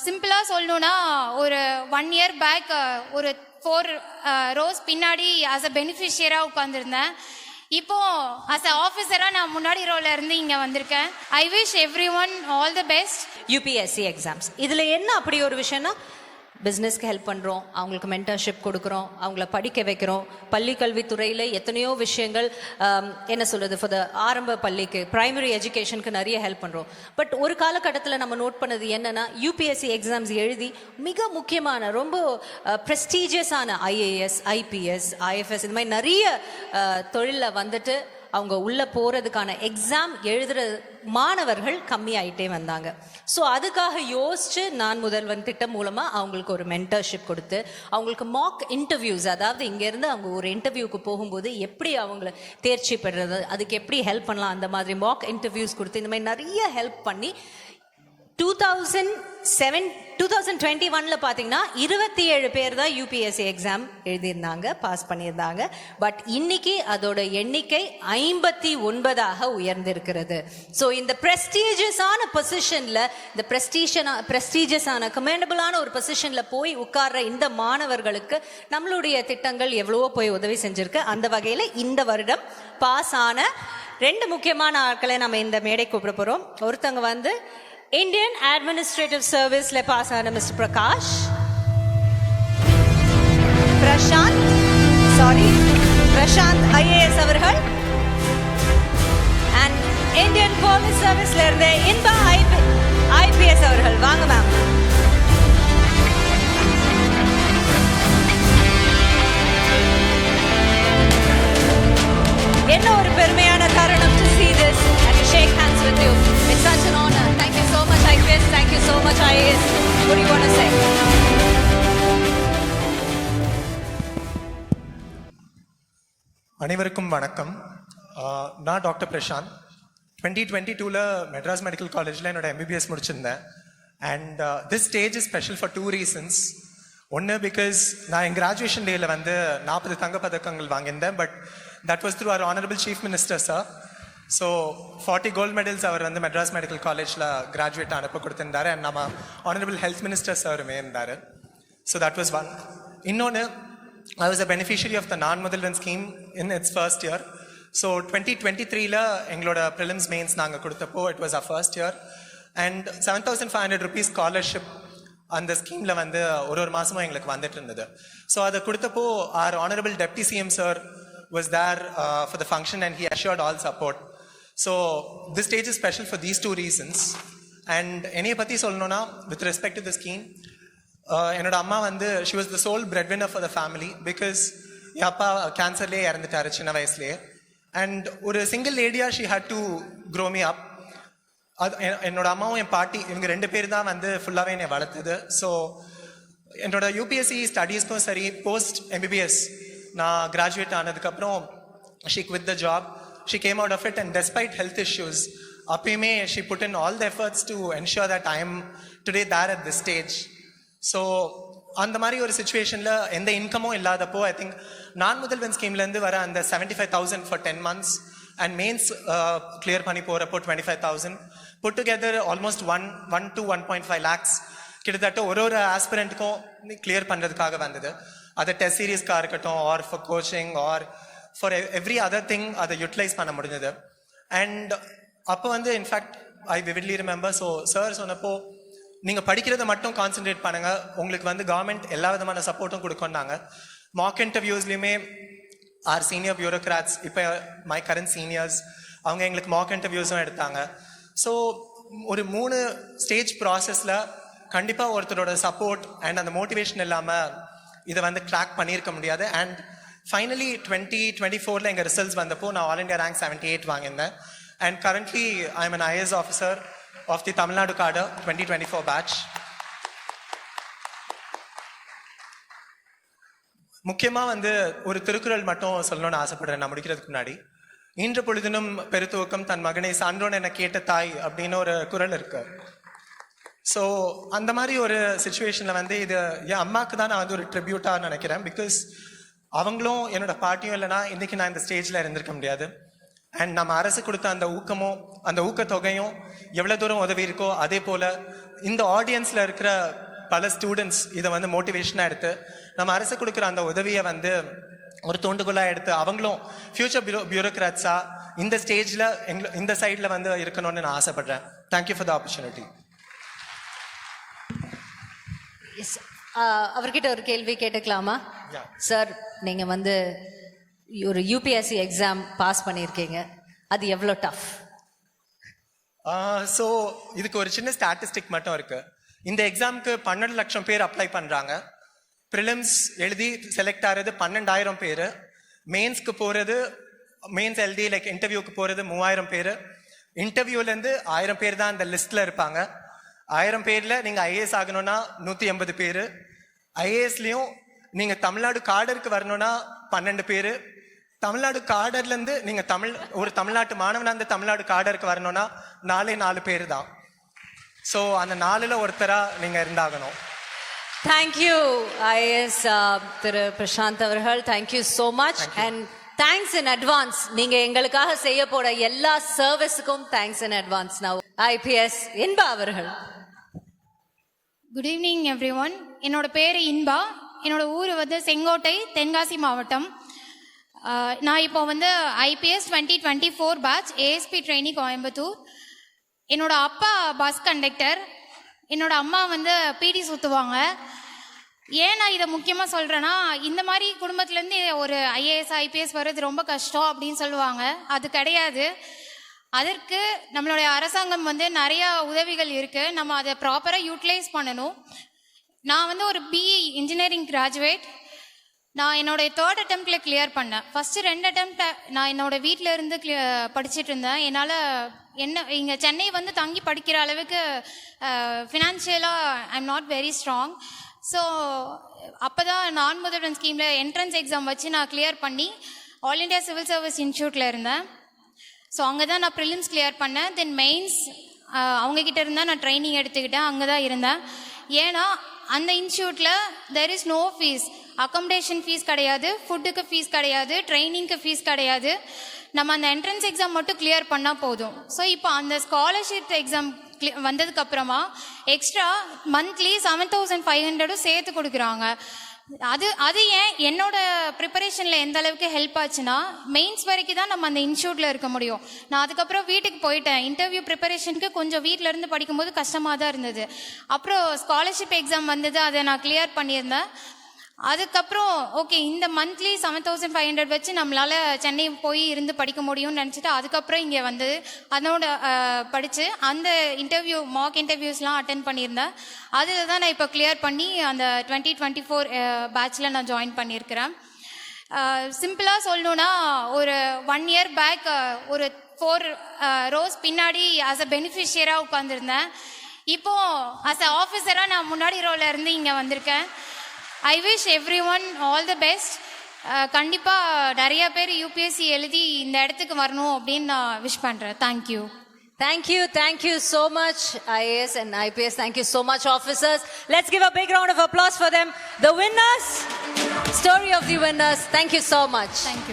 சிம்பிளாக சொல்லணுன்னா ஒரு 1 year பேக் ஒரு 4 rows பின்னாடி ஆஸ் அ பெனிஃபிஷியராக உட்காந்துருந்தேன். இப்போ அஸ் அ ஆஃபீஸராக நான் முன்னாடி ரோல இருந்து இங்கே வந்திருக்கேன். I wish every one all the best. UPSC exams இதில் என்ன அப்படி ஒரு விஷயம்னா, பிஸ்னஸ்க்கு ஹெல்ப் பண்ணுறோம், அவங்களுக்கு மென்டர்ஷிப் கொடுக்குறோம், அவங்கள படிக்க வைக்கிறோம். பள்ளி கல்வித்துறையில் எத்தனையோ விஷயங்கள் என்ன சொல்கிறது, ஃபார் த ஆரம்ப பள்ளிக்கு ப்ரைமரி எஜுகேஷனுக்கு நிறைய ஹெல்ப் பண்ணுறோம். பட் ஒரு காலகட்டத்தில் நம்ம நோட் பண்ணது என்னென்னா, யூபிஎஸ்சி எக்ஸாம்ஸ் எழுதி மிக முக்கியமான ரொம்ப ப்ரெஸ்டீஜியஸான ஐஏஎஸ், ஐபிஎஸ், ஐஎஃப்எஸ் இந்த மாதிரி நிறைய தொழிலில் வந்துட்டு அவங்க உள்ளே போகிறதுக்கான எக்ஸாம் எழுதுகிற மாணவர்கள் கம்மியாயிட்டே வந்தாங்க. ஸோ அதுக்காக யோசித்து நான் முதல்வன் திட்டம் மூலமாக அவங்களுக்கு ஒரு மென்டர்ஷிப் கொடுத்து, அவங்களுக்கு மாக் இன்டர்வியூஸ், அதாவது இங்கேருந்து அவங்க ஒரு இன்டர்வியூக்கு போகும்போது எப்படி அவங்கள தேர்ச்சி பெறுறது, அதுக்கு எப்படி ஹெல்ப் பண்ணலாம், அந்த மாதிரி மாக் இன்டர்வியூஸ் கொடுத்து இந்த மாதிரி நிறைய ஹெல்ப் பண்ணி 2021 பார்த்தீங்கன்னா 27 பேர் தான் யூபிஎஸ்சி எக்ஸாம் எழுதியிருந்தாங்க, பாஸ் பண்ணியிருந்தாங்க. பட் இன்னைக்கு அதோட எண்ணிக்கை 59ஆக உயர்ந்திருக்கிறது. ஸோ இந்த ப்ரெஸ்டீஜியஸான பொசிஷனில், இந்த ப்ரெஸ்டீஜியஸான கமெண்டபிளான ஒரு பொசிஷனில் போய் உட்கார்ற இந்த மாணவர்களுக்கு நம்மளுடைய திட்டங்கள் எவ்வளவோ போய் உதவி செஞ்சிருக்கு. அந்த வகையில் இந்த வருடம் பாஸ் ஆன 2 முக்கியமான ஆட்களை நம்ம இந்த மேடை கூப்பிட போகிறோம். ஒருத்தவங்க வந்து Indian Administrative Service le pass aana Mr. Prashant IAS avargal, and Indian Police Service la irundhe Inba IPS avargal. Vaanga ma'am. என்ன ஒரு பெருமையான தருணம் to see this and to shake hands with you. It's such an honor. Thank you so much IPS. Thank you so much IAS. What do you want to say? அனைவருக்கும் வணக்கம். நான் doctor Prashanth. 2022ல Madras medical காலேஜில் என்னோட MBBS முடிச்சிருந்தேன். And this stage is special for 2 reasons. ஒன்று, because நான் என் கிராஜுவேஷன் டேயில் வந்து 40 தங்கப்பதக்கங்கள் வாங்கியிருந்தேன். But that was through our honourable chief minister sir. So 40 gold medals அவர் வந்து மெட்ராஸ் மெடிக்கல் காலேஜில் கிராஜுவேட் அனுப்ப கொடுத்துருந்தாரு. அண்ட் நம்ம ஆனரபிள் ஹெல்த் மினிஸ்டர் சாருமே இருந்தார். So that was one. இன்னொன்று, I was a beneficiary of the non-முதல்வன் scheme in its first year. So 2023ல எங்களோட prelims mains நாங்கள் கொடுத்தப்போ it was our first year. And 7,500 rupees scholarship அந்த ஸ்கீமில் வந்து ஒரு மாதமும் எங்களுக்கு வந்துட்டு இருந்தது. ஸோ அதை கொடுத்தப்போ our honorable deputy CM sir was there for the function and he assured all support. So this stage is special for these 2 reasons. And என்னைய பற்றி சொல்லணும்னா, with respect to the scheme, என்னோட அம்மா வந்து she was the sole breadwinner for the family because என் அப்பா கேன்சர்லேயே இறந்துட்டாரு சின்ன வயசுலேயே. அண்ட் ஒரு single லேடியாக she had to grow me up. அது என்னோட அம்மாவும் என் பாட்டி இவங்க 2 பேர் தான் வந்து ஃபுல்லாகவே என்னை வளர்த்தது. ஸோ என்னோட யூபிஎஸ்சி ஸ்டடீஸ்க்கும் சரி, போஸ்ட் MBBS நான் கிராஜுவேட் ஆனதுக்கப்புறம் she quit the job. She came out of it and despite health issues, அப்பயுமே she put in all the efforts to ensure that I am today there at this stage. So அந்த மாதிரி ஒரு சுச்சுவேஷனில் எந்த இன்கமும் இல்லாதப்போ I think நான் முதல்வன் ஸ்கீம்லேருந்து வர அந்த 75,000 for 10 months and mains clear பண்ணி போகிறப்போ 25,000 put together almost 1 to 1.5 lakhs கிட்டத்தட்ட ஒரு ஆஸ்பிரண்ட்டுக்கும் கிளியர் பண்ணுறதுக்காக வந்தது. அதை டெஸ்ட் சீரீஸ்க்காக இருக்கட்டும், or for coaching, or for every other thing அதை யூட்டிலைஸ் பண்ண முடிஞ்சது. அண்ட் அப்போ வந்து in fact I vividly remember, so sir சொன்னப்போ நீங்கள் படிக்கிறத மட்டும் கான்சென்ட்ரேட் பண்ணுங்கள், உங்களுக்கு வந்து கவர்மெண்ட் எல்லா விதமான சப்போர்ட்டும் கொடுக்கொண்டாங்க. மாக் இன்டர்வியூஸ்லையுமே ஆர் சீனியர் பியூரோக்ராட்ஸ், இப்போ மை கரண்ட் சீனியர்ஸ், அவங்க எங்களுக்கு மாக் இன்டர்வியூஸும் எடுத்தாங்க. ஸோ ஒரு 3 ஸ்டேஜ் ப்ராசஸில் கண்டிப்பாக ஒருத்தரோட சப்போர்ட் அண்ட் அந்த மோட்டிவேஷன் இல்லாமல் இதை வந்து ட்ராக் பண்ணியிருக்க முடியாது. அண்ட் ஃபைனலி 2024ல் எங்கள் ரிசல்ட்ஸ் வந்தப்போ நான் ஆல் இண்டியா ரேங்க் 78 வாங்கியிருந்தேன். And currently I am an IAS officer of the Tamil Nadu cadre 2024 batch. முக்கியமாக வந்து ஒரு திருக்குறள் மட்டும் சொல்லணும்னு ஆசைப்படுறேன் நான் முடிக்கிறதுக்கு முன்னாடி. இன்று பொழுதினும் பெருத்துவக்கம் தன் மகனை சான்றோன் என கேட்ட தாய் அப்படின்னு ஒரு குறள் இருக்கு. ஸோ அந்த மாதிரி ஒரு சுச்சுவேஷனில் வந்து இது என் அம்மாவுக்கு தான் நான் வந்து ஒரு ட்ரிபியூட்டாக நினைக்கிறேன். பிகாஸ் அவங்களும் என்னோட பாட்டியும் இல்லைனா இன்றைக்கி நான் இந்த ஸ்டேஜில் இருந்திருக்க முடியாது. அண்ட் நம்ம அரசு கொடுத்த அந்த ஊக்கமும் அந்த ஊக்கத்தொகையும் எவ்வளோ தூரம் உதவி இருக்கோ அதே போல் இந்த ஆடியன்ஸில் இருக்கிற பல ஸ்டூடெண்ட்ஸ் இதை வந்து மோட்டிவேஷனாக எடுத்து நம்ம அரசு கொடுக்குற அந்த உதவியை வந்து ஒரு தூண்டுகோலாக எடுத்து அவங்களும் ஃபியூச்சர் பியூரோக்ராட்ஸாக இந்த ஸ்டேஜில் இந்த சைடில் வந்து இருக்கணும்னு நான் ஆசைப்படுறேன். Thank you for the opportunity. அவர்கிட்ட ஒரு கேள்வி கேட்டுக்கலாமா? Yeah. சார், நீங்கள் வந்து ஒரு யூபிஎஸ்சி எக்ஸாம் பாஸ் பண்ணியிருக்கீங்க, அது எவ்வளோ டஃப்? ஸோ இதுக்கு ஒரு சின்ன ஸ்டாட்டிஸ்டிக் மட்டும் இருக்கு. இந்த எக்ஸாமுக்கு 12 லட்சம் பேர் அப்ளை பண்ணுறாங்க. ப்ரிலிம்ஸ் எழுதி செலக்ட் ஆகிறது 12,000 பேர். மெயின்ஸ்க்கு போகிறது, மெயின்ஸ் எழுதி லைக் இன்டர்வியூக்கு போகிறது 3000 பேர். இன்டர்வியூலேருந்து 1000 பேர் தான் அந்த லிஸ்ட்டில் இருப்பாங்க. 1000 பேரில் நீங்கள் ஐஏஎஸ் ஆகணும்னா 180 பேர். ஐஏஎஸ்லேயும் நீங்கள் தமிழ்நாடு காடருக்கு வரணும்னா 12 பேர். தமிழ்நாடு காடர்லேருந்து நீங்கள் ஒரு தமிழ்நாட்டு மாணவனாக இருந்து தமிழ்நாடு காடருக்கு வரணும்னா 4 பேர் தான். ஸோ அந்த 4ல் ஒருத்தராக நீங்கள் இருந்தாகணும். தேங்க்யூ ஐஎஸ் திரு பிரசாந்த் அவர்கள், thank you so much. And thanks in advance. நீங்க எங்களுக்காக செய்ய போற எல்லா சர்வீஸுக்கும் thanks in advance. Now IPS Inba அவர்கள். Good evening everyone. என்னோட பேர் இன்பா. என்னோட ஊர் வந்து செங்கோட்டை, தென்காசி மாவட்டம். நான் இப்போ வந்து IPS 2024 batch ASP trainee Coimbatore. என்னோட அப்பா பஸ் கண்டக்டர், என்னோட அம்மா வந்து பிடி சுற்றுவாங்க. ஏன் நான் இதை முக்கியமாக சொல்கிறேன்னா, இந்த மாதிரி குடும்பத்துலேருந்து ஒரு ஐஏஎஸ் ஐபிஎஸ் வர்றது ரொம்ப கஷ்டம் அப்படின்னு சொல்லுவாங்க. அது கிடையாது. அதற்கு நம்மளுடைய அரசாங்கம் வந்து நிறையா உதவிகள் இருக்குது. நம்ம அதை ப்ராப்பராக யூட்டிலைஸ் பண்ணணும். நான் வந்து ஒரு பிஇ இன்ஜினியரிங் கிராஜுவேட். நான் என்னோடைய 3rd அட்டெம்ப்ட்ல கிளியர் பண்ணேன். ஃபஸ்ட்டு 2 அட்டெம்ப்ட் நான் என்னோட வீட்டில் இருந்து படிச்சுட்டு இருந்தேன். என்னால் இங்கே சென்னை வந்து தங்கி படிக்கிற அளவுக்கு ஃபினான்ஷியலாக I am not very strong. So அப்போ தான் நான் முதல்வன் ஸ்கீமில் என்ட்ரன்ஸ் எக்ஸாம் வச்சு நான் கிளியர் பண்ணி ஆல் இண்டியா சிவில் சர்வீஸ் இன்ஸ்டியூட்டில் இருந்தேன். ஸோ அங்கே தான் நான் ப்ரிலிம்ஸ் கிளியர் பண்ணேன். தென் மெயின்ஸ் அவங்கக்கிட்ட இருந்தால் நான் ட்ரைனிங் எடுத்துக்கிட்டேன். அங்கே தான் இருந்தேன். ஏன்னா அந்த இன்ஸ்டியூட்டில் there is no fees. Accommodation fees கிடையாது, ஃபுட்டுக்கு ஃபீஸ் கிடையாது, ட்ரைனிங்க்கு ஃபீஸ் கிடையாது. நம்ம அந்த என்ட்ரன்ஸ் எக்ஸாம் மட்டும் கிளியர் பண்ணால் போதும். ஸோ இப்போ அந்த ஸ்காலர்ஷிப் எக்ஸாம் வந்ததுக்கப்புறமா எக்ஸ்ட்ரா மந்த்லி 7,500 சேர்த்து கொடுக்குறாங்க. அது ஏன் என்னோட ப்ரிப்பரேஷனில் எந்த அளவுக்கு ஹெல்ப் ஆச்சுன்னா, மெயின்ஸ் வரைக்கும் தான் நம்ம அந்த இன்ஸ்டியூட்டில் இருக்க முடியும். நான் அதுக்கப்புறம் வீட்டுக்கு போயிட்டேன். இன்டர்வியூ ப்ரிப்பரேஷனுக்கு கொஞ்சம் வீட்டில் இருந்து படிக்கும்போது கஷ்டமாக தான் இருந்தது. அப்புறம் ஸ்காலர்ஷிப் எக்ஸாம் வந்தது, அதை நான் கிளியர் பண்ணியிருந்தேன். அதுக்கப்புறம் ஓகே, இந்த மந்த்லி 7,500 வச்சு நம்மளால் சென்னை போய் இருந்து படிக்க முடியும்னு நினச்சிட்டு அதுக்கப்புறம் இங்கே வந்து அதோட படித்து அந்த மாக் இன்டர்வியூஸ்லாம் அட்டென்ட் பண்ணியிருந்தேன். அதில் தான் நான் இப்போ கிளியர் பண்ணி அந்த 2024 பேட்சில் நான் ஜாயின் பண்ணியிருக்கிறேன். சிம்பிளாக சொல்லணுன்னா, ஒரு 1 இயர் பேக் ஒரு 4 rows பின்னாடி ஆஸ் அ பெனிஃபிஷியராக உட்காந்துருந்தேன். இப்போது ஆஸ் அ ஆஃபீஸராக நான் முன்னாடி ரோவில் இருந்து இங்கே வந்திருக்கேன். I wish every one all the best. கண்டிப்பாக நிறைய பேர் யூபிஎஸ்சி எழுதி இந்த இடத்துக்கு வரணும் அப்படின்னு நான் விஷ் பண்ணுறேன். Thank you. Thank you so much, IAS and IPS. Thank you so much, officers. Let's give a big round of applause for them. The winners, story of the winners. Thank you so much. Thank you.